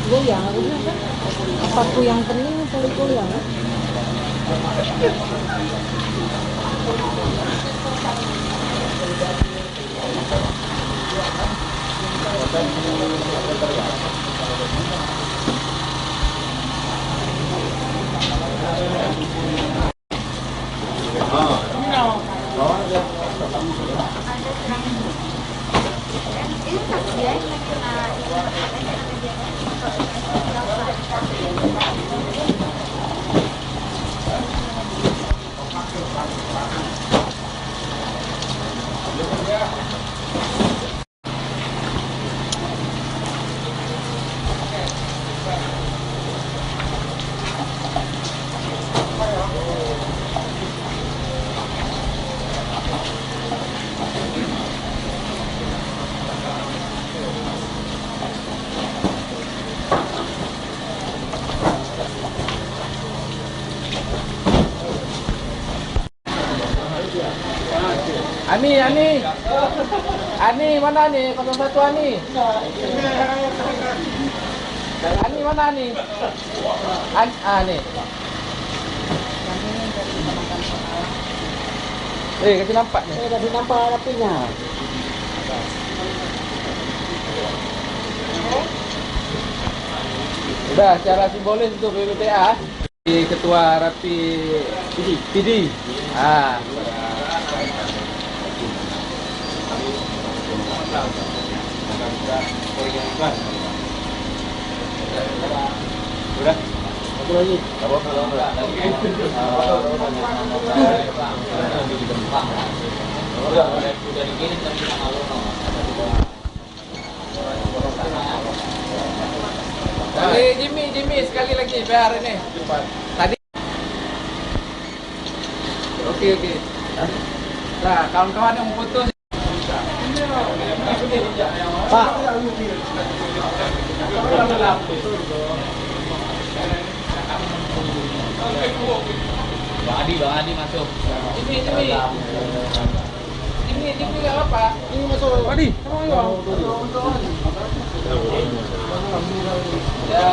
Goyang harusnya kan? Apa yang pening atau goyang? Ani mana nih? 01 Ani. Ani mana nih? Nih. Kasih nampak nih. Kasih nampak rapinya. Udah secara simbolis untuk BPTA. Ketua Rapi PD. Udah? Satu lagi. Udah dikirim dan kita Jimmy sekali lagi biar ini. Tadi. Oke. Nah, kawan-kawan yang foto Pak. Bang Adi masuk. Ini enggak apa? Ini masuk. Adi. Ya,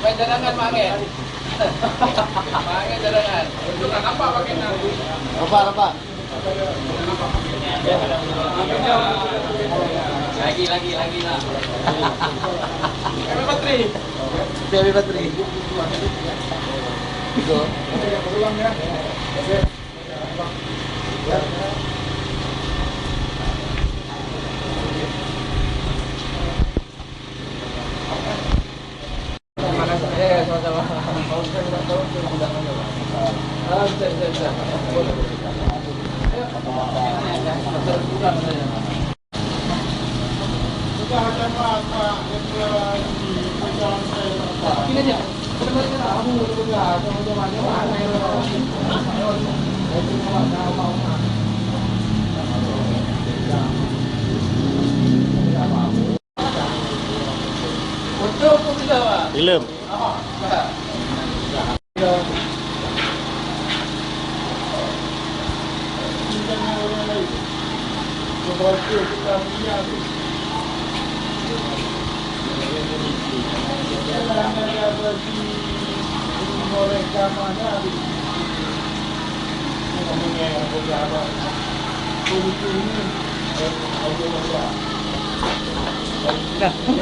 main cadangan Mangen. Mangen cadangan. Itu enggak nampak pakai nanti. Apa? Lagi lah. Kami bateri. Itu. Ulang ya. Oke. Film.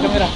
Kamera.